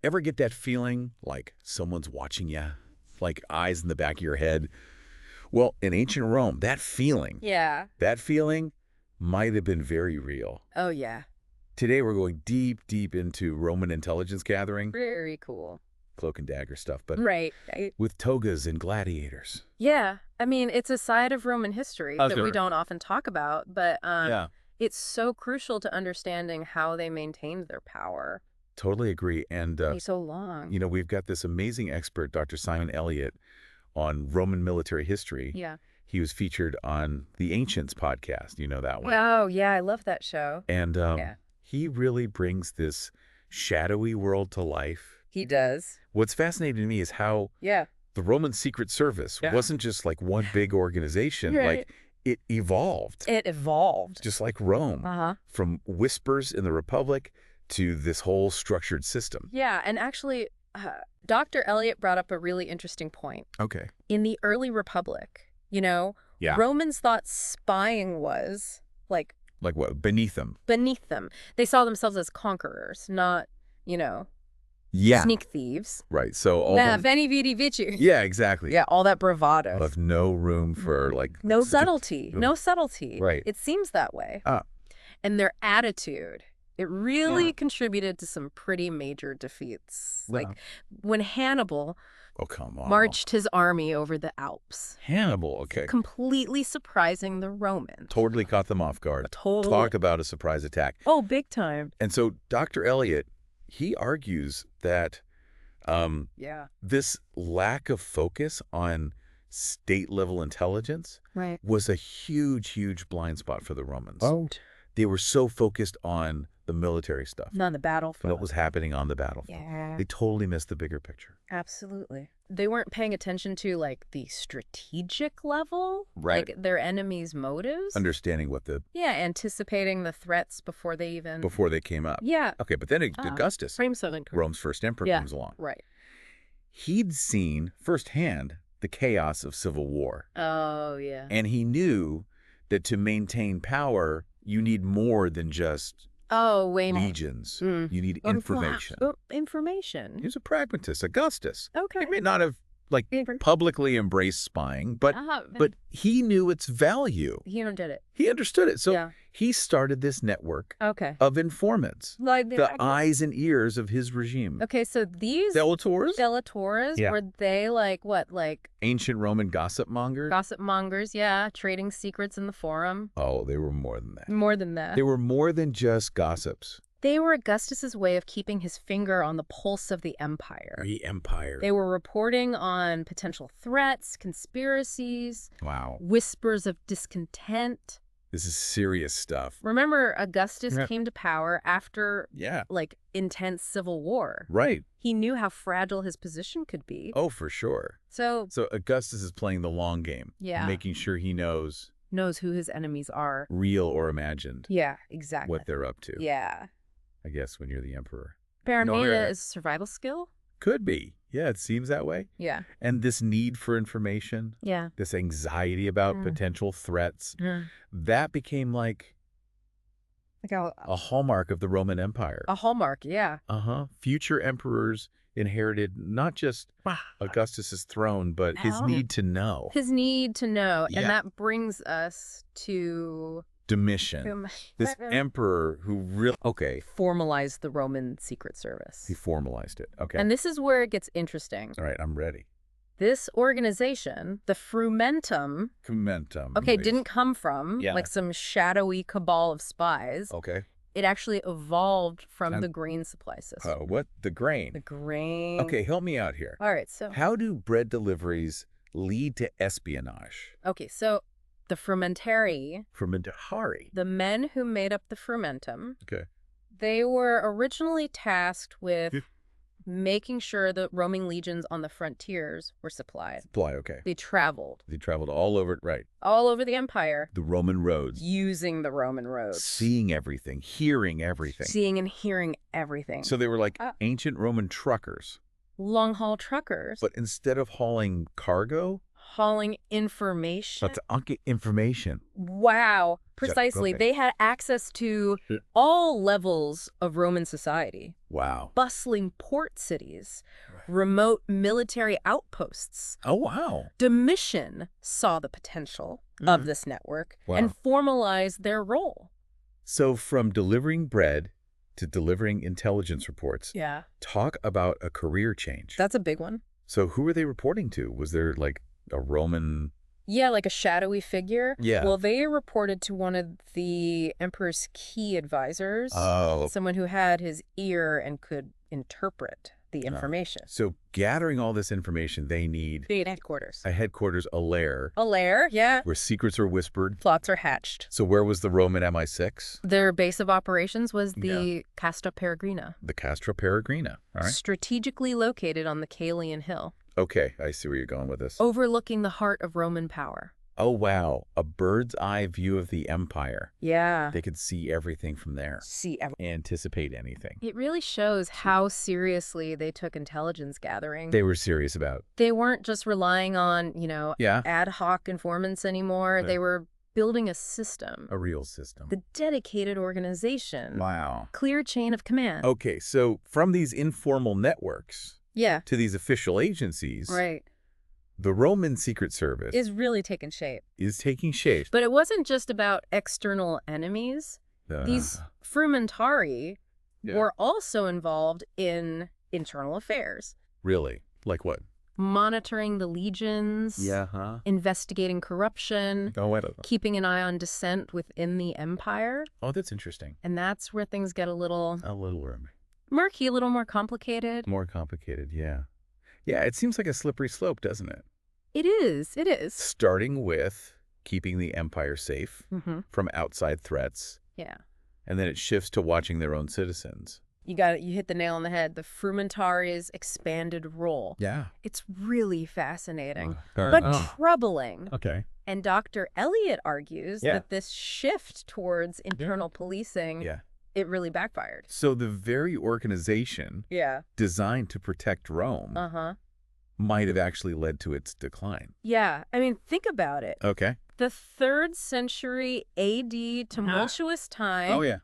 Ever get that feeling like someone's watching you? Like eyes in the back of your head? Well, in ancient Rome, Yeah. that feeling might have been very real. Oh, yeah. Today, we're going deep, deep into Roman intelligence gathering, Very cool. cloak and dagger stuff, but Right. with togas and gladiators. Yeah. I mean, it's a side of Roman history that we Sure. don't often talk about, but Yeah, it's so crucial to understanding how they maintained their power totally agree. And, for so long. we've got this amazing expert, Dr. Simon Elliott, on Roman military history. Yeah. He was featured on the Ancients podcast. You know that one. Oh, yeah. I love that show. And Yeah. he really brings this shadowy world to life. He does. What's fascinating to me is how Yeah. the Roman Secret Service wasn't just like one big organization. Right. Like, it evolved, It evolved. just like Rome, Uh-huh. from whispers in the Republic to this whole structured system. Yeah. And actually, Dr. Elliot brought up a really interesting point. Okay. In the early Republic, Yeah. Romans thought spying was like Like what? Beneath them. beneath them. They saw themselves as conquerors, not, Yeah. sneak thieves. Right. So all Nah, the- veni vidi vici. Yeah, exactly. Yeah, all that bravado. Left no room for like No stu- subtlety. No subtlety. Right. It seems that way. Ah. And their attitude, it really contributed to some pretty major defeats. Yeah. Like when Hannibal Oh, come on. marched his army over the Alps, Hannibal. Okay. completely surprising the Romans. Totally caught them off guard. Totally. Talk about a surprise attack. Oh, big time. And so Dr. Elliott, he argues that Yeah. this lack of focus on state-level intelligence Right. was a huge, huge blind spot for the Romans. Oh. They were so focused on the military stuff, On the battlefield. what was happening on the battlefield. Yeah. They totally missed the bigger picture. Absolutely. They weren't paying attention to like the strategic level, Right. like their enemies' motives. Understanding what Yeah, anticipating the threats before they even. before they came up. Yeah. Okay, but then Ah. Augustus, Frame something. Rome's first emperor, Yeah. comes along. Right. He'd seen firsthand the chaos of civil war, Oh, yeah. and he knew that to maintain power, you need more than just Oh, way more. legions. Mm. You need information. Information. He was a pragmatist, Augustus. Okay. He may not have Infor- publicly embraced spying, but he knew its value. he did it. He understood it. So Yeah. he started this network Okay. of informants, Like the eyes and ears of his regime. Okay, so these Delators, Delatores, Yeah. were they like what? Like ancient Roman gossip mongers. gossip mongers? Yeah, trading secrets in the forum. Oh, they were more than that. More than that. They were more than just gossips. They were Augustus's way of keeping his finger on the pulse of the empire. The empire. They were reporting on potential threats, conspiracies, Wow. whispers of discontent. This is serious stuff. Remember, Augustus Yeah. came to power after, Yeah. like, intense civil war. Right. He knew how fragile his position could be. Oh, for sure. So, So Augustus is playing the long game. Yeah. Making sure he knows, knows who his enemies are. real or imagined, Yeah, exactly. what they're up to. Yeah. I guess when you're the emperor. Paranoia yeah. is a survival skill? Could be. Yeah, it seems that way. Yeah. And this need for information, Yeah. this anxiety about Mm. potential threats, Like that became like a hallmark of the Roman Empire. a hallmark, yeah. Future emperors inherited not just Augustus's throne, but his No. need to know. His need to know. Yeah. And that brings us to Domitian, this emperor who really, okay, formalize the Roman Secret Service. he formalized it. Okay. And this is where it gets interesting. All right, I'm ready. This organization, the Frumentum, Commentum. okay, Right. didn't come from Yeah. like some shadowy cabal of spies. Okay. It actually evolved from And- the grain supply system. What? The grain. The grain. Okay, help me out here. All right, so How do bread deliveries lead to espionage? the Frumentarii, Fermentari. the men who made up the Frumentum, Okay. they were originally tasked with Hmm. making sure the Roman legions on the frontiers were supplied. Supply, okay. They traveled They traveled all over, right. all over the empire The Roman roads. using the Roman roads, Seeing everything, hearing everything. seeing and hearing everything. So they were like Ah. ancient Roman truckers. Long haul truckers But instead of hauling cargo, hauling information. that's information. Wow. precisely. okay. They had access to Yeah. all levels of Roman society. Wow. Bustling port cities, remote military outposts. Oh, wow. Domitian saw the potential of this network Wow. and formalized their role. So from delivering bread to delivering intelligence reports, Yeah. talk about a career change. That's a big one. So who were they reporting to? Was there like a Roman? Yeah, like a shadowy figure. Yeah. Well, they reported to one of the emperor's key advisors, Oh, someone who had his ear and could interpret the information. so gathering all this information, they need Big headquarters. a headquarters, a lair, A lair, yeah. where secrets are whispered. Plots are hatched. So where was the Roman MI6? Their base of operations was the Castra Peregrina, The Castra Peregrina. All right. strategically located on the Caelian Hill, Okay, I see where you're going with this. overlooking the heart of Roman power. Oh, wow. A bird's eye view of the empire. Yeah. They could see everything from there. Anticipate anything. It really shows how seriously they took intelligence gathering. They were serious about. They weren't just relying on, Yeah. ad hoc informants anymore. Right. They were building a system, A real system. the dedicated organization, Wow. clear chain of command. Okay, so from these informal networks Yeah, to these official agencies, right. the Roman Secret Service Is really taking shape. is taking shape. But it wasn't just about external enemies. These frumentari Yeah. were also involved in internal affairs, Really? Like what? monitoring the legions, huh? investigating corruption, Oh, I don't know. keeping an eye on dissent within the empire. Oh, that's interesting. And that's where things get a little A little room. murky, a little more complicated. More complicated, yeah. Yeah, it seems like a slippery slope, doesn't it? It is. It is. Starting with keeping the empire safe Mm-hmm. from outside threats, Yeah. and then it shifts to watching their own citizens. You got it. You hit the nail on the head. The Frumentari's expanded role. Yeah. It's really fascinating, But but troubling. okay. And Dr. Elliot argues Yeah. that this shift towards internal policing, Yeah. it really backfired. So the very organization Yeah. designed to protect Rome Uh-huh. might have actually led to its decline. Yeah. I mean, think about it. Okay. The 3rd century AD tumultuous time Oh, yeah.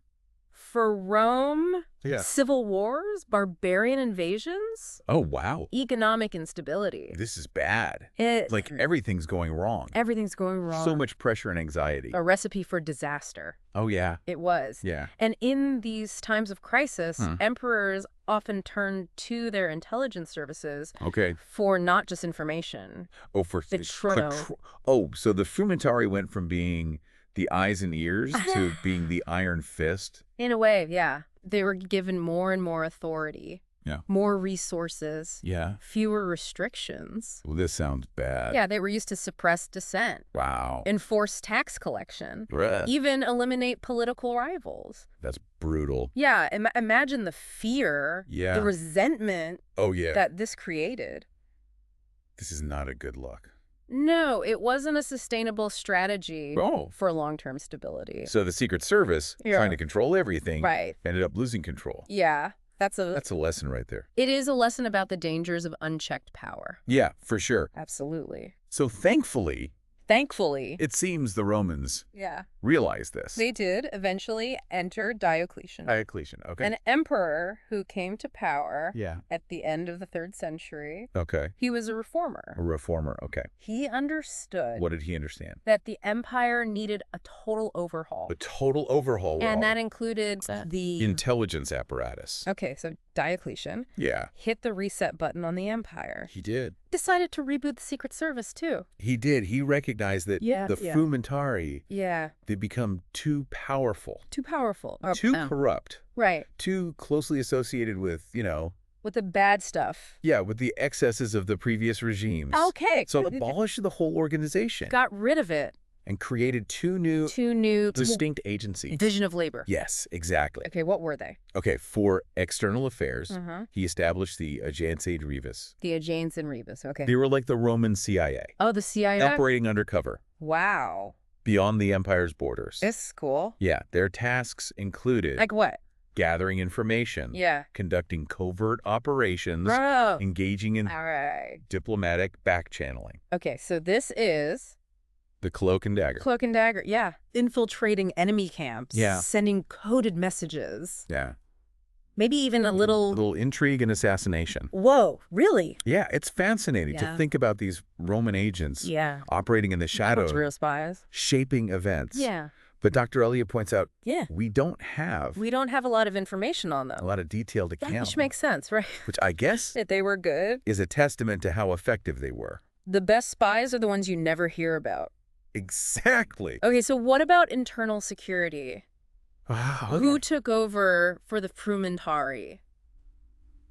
for Rome, Yeah. civil wars, barbarian invasions, Oh, wow. economic instability. This is bad. It, Like everything's going wrong. everything's going wrong. So much pressure and anxiety. A recipe for disaster. Oh, yeah. It was. Yeah. And in these times of crisis, Hmm. emperors often turned to their intelligence services Okay. for not just information. Oh, for The Trono. Oh, so the Frumentari went from being the eyes and ears to being the iron fist. In a way, yeah. They were given more and more authority. Yeah. More resources. Yeah. Fewer restrictions. Well, this sounds bad. Yeah, they were used to suppress dissent, Wow. enforce tax collection, Bruh. even eliminate political rivals. That's brutal. Yeah, imagine the fear, Yeah. the resentment Oh, yeah. that this created. This is not a good look. No, it wasn't a sustainable strategy Oh. for long-term stability. So the Secret Service, Yeah. trying to control everything, Right. ended up losing control. Yeah, That's a lesson right there. it is a lesson about the dangers of unchecked power. Yeah, for sure. Absolutely. So thankfully, Thankfully. it seems the Romans Yeah. realized this. They did eventually enter Diocletian, Diocletian, okay. an emperor who came to power Yeah. at the end of the 3rd century. Okay. He was a A reformer. reformer, okay. He understood What did he understand? that the empire needed a total overhaul. A total overhaul. And of that included the... intelligence apparatus. Okay, so Diocletian Yeah, hit the reset button on the empire. he did. Decided to reboot the Secret Service, too. He did. He recognized that Yeah, the yeah. Frumentari, Yeah. they become too powerful, Too powerful. too corrupt, Right. too closely associated with, With the bad stuff. yeah, with the excesses of the previous regimes. Okay. So abolished the whole organization Got rid of it. and created two new distinct agencies. Division of labor. Yes, exactly. Okay, what were they? Okay, for external affairs, Uh-huh. he established the Agentes Revis. The Aegeans and Rebus. Okay. They were like the Roman CIA, Oh, the CIA? operating undercover, Wow. beyond the empire's borders. This is cool. Yeah, their tasks included Like what? gathering information, Yeah. conducting covert operations, Bro. engaging in All right. diplomatic back-channeling. Okay, so this is The cloak and dagger. Cloak and dagger, yeah. Infiltrating enemy camps. Yeah. Sending coded messages. Yeah. Maybe even a A little... little intrigue and assassination. Whoa, really? Yeah, it's fascinating to Yeah. think about these Roman agents Yeah. operating in the shadows, Real spies. shaping events. Yeah. But Dr. Elliott points out, Yeah. we don't have We don't have a lot of information on them. a lot of detailed Yeah, account, which makes sense, right? which I guess That they were good. is a testament to how effective they were. The best spies are the ones you never hear about. Exactly. Okay, so what about internal security? Wow. Who took over for the Frumentari?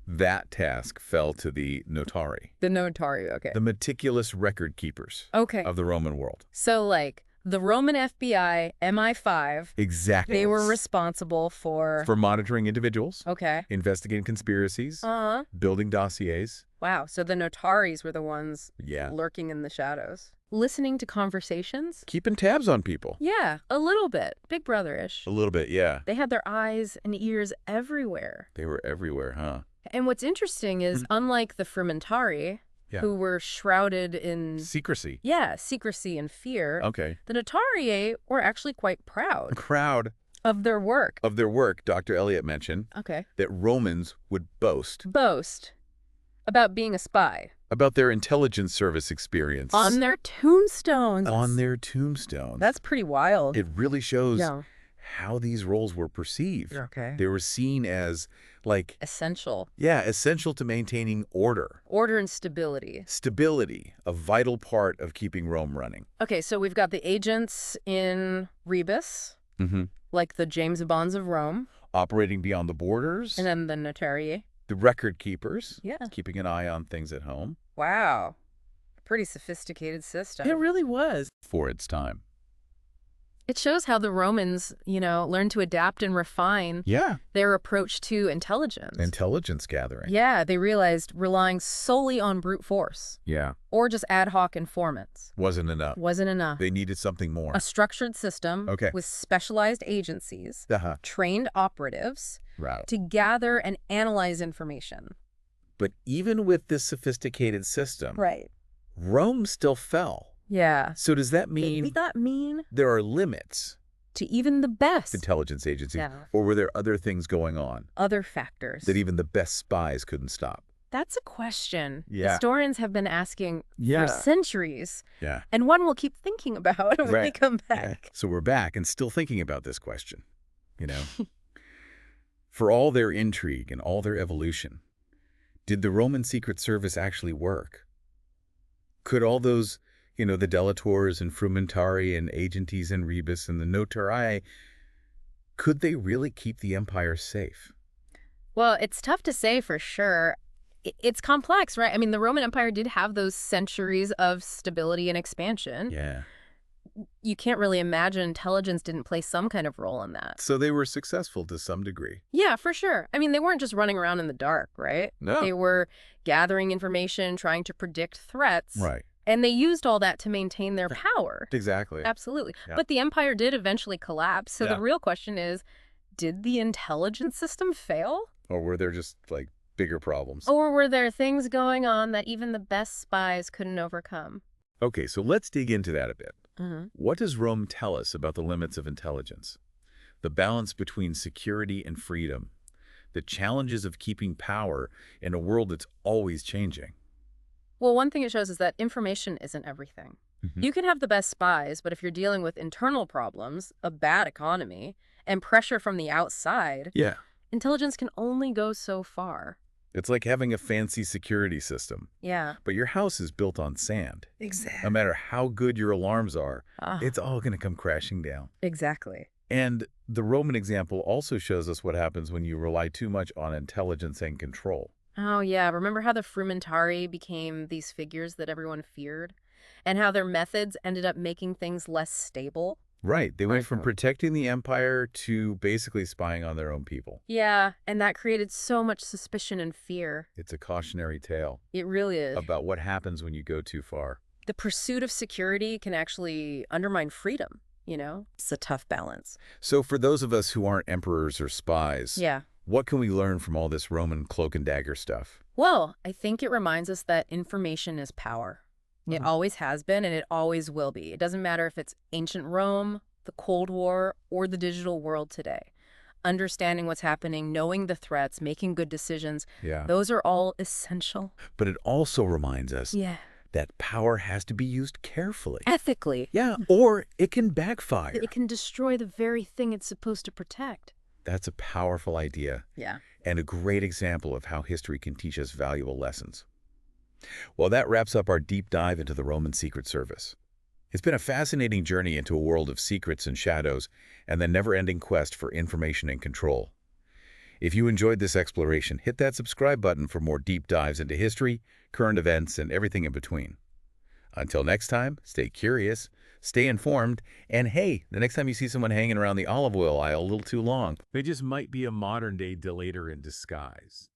That task fell to the notari, The Notari, okay. the meticulous record keepers Okay. of the Roman world. So, like, the Roman FBI, MI5, Exactly. they were responsible for... For monitoring individuals, Okay. investigating conspiracies, Uh-huh. building dossiers. Wow, so the Notaris were the ones Yeah. lurking in the shadows. Listening to conversations? Keeping tabs on people. Yeah, a little bit. Big brother-ish. A little bit, yeah. They had their eyes and ears everywhere. They were everywhere, huh? And what's interesting is, unlike the Frumentari, Yeah. who were shrouded in, Secrecy. secrecy and fear, Okay. the Notarii were actually quite A proud crowd of their work. of their work, Dr. Elliott mentioned, Okay. that Romans would boast Boast about being a spy. about their intelligence service experience. On their tombstones. On their tombstones. That's pretty wild. It really shows Yeah. how these roles were perceived. Okay. They were seen as, like, Essential. essential to maintaining order. Order and stability. Stability, a vital part of keeping Rome running. Okay, so we've got the agents in Rebus, Mm-hmm. like the James Bonds of Rome, Operating beyond the borders. and then the Notarii. The record keepers. Yeah. Keeping an eye on things at home. Wow. Pretty sophisticated system. It really was. For its time. It shows how the Romans, learned to adapt and refine Yeah. their approach to intelligence. Intelligence gathering. Yeah, they realized relying solely on brute force Yeah. or just ad hoc informants Wasn't enough. wasn't enough. They needed something more. A structured system Okay. with specialized agencies, Uh-huh. trained operatives Right. to gather and analyze information. But even with this sophisticated system, Right. Rome still fell. Yeah. So does that mean Does that mean there are limits to even the best? to intelligence agencies? Yeah. Or were there other things going on Other factors. that even the best spies couldn't stop? That's a question Yeah. historians have been asking Yeah. for centuries, Yeah. and one we'll keep thinking about when we Right. come back. So we're back and still thinking about this question, For all their intrigue and all their evolution, did the Roman Secret Service actually work? Could all those, the delators and frumentari and agentes and rebus and the notarii, could they really keep the empire safe? Well, it's tough to say for sure. It's complex, right? I mean, the Roman Empire did have those centuries of stability and expansion. Yeah. You can't really imagine intelligence didn't play some kind of role in that. So they were successful to some degree. Yeah, for sure. I mean, they weren't just running around in the dark, right? No. They were gathering information, trying to predict threats. Right. And they used all that to maintain their power. Exactly. Absolutely. Yeah. But the empire did eventually collapse. So Yeah. the real question is, did the intelligence system fail? Or were there just, bigger problems? Or were there things going on that even the best spies couldn't overcome? Okay, so let's dig into that a bit. Mm-hmm. What does Rome tell us about the limits of intelligence? The balance between security and freedom? The challenges of keeping power in a world that's always changing? Well, one thing it shows is that information isn't everything. Mhm. You can have the best spies, but if you're dealing with internal problems, a bad economy, and pressure from the outside, Yeah. intelligence can only go so far. It's like having a fancy security system, Yeah. but your house is built on sand. Exactly. No matter how good your alarms are, Ah, it's all going to come crashing down. exactly. And the Roman example also shows us what happens when you rely too much on intelligence and control. Oh, yeah. Remember how the Frumentari became these figures that everyone feared? And how their methods ended up making things less stable? Right. They went from Right. protecting the empire to basically spying on their own people. Yeah, and that created so much suspicion and fear. It's a cautionary tale It really is. about what happens when you go too far. The pursuit of security can actually undermine freedom, It's a tough balance. So for those of us who aren't emperors or spies, Yeah. what can we learn from all this Roman cloak and dagger stuff? Well, I think it reminds us that information is power. It always has been, and it always will be. It doesn't matter if it's ancient Rome, the Cold War, or the digital world today. Understanding what's happening, knowing the threats, making good decisions, Yeah. those are all essential. But it also reminds us Yeah. that power has to be used carefully. Ethically. Yeah, or it can backfire. It can destroy the very thing it's supposed to protect. That's a powerful idea Yeah. and a great example of how history can teach us valuable lessons. Well, that wraps up our deep dive into the Roman Secret Service. It's been a fascinating journey into a world of secrets and shadows and the never-ending quest for information and control. If you enjoyed this exploration, hit that subscribe button for more deep dives into history, current events, and everything in between. Until next time, stay curious, stay informed, and hey, the next time you see someone hanging around the olive oil aisle a little too long, they just might be a modern-day delator in disguise.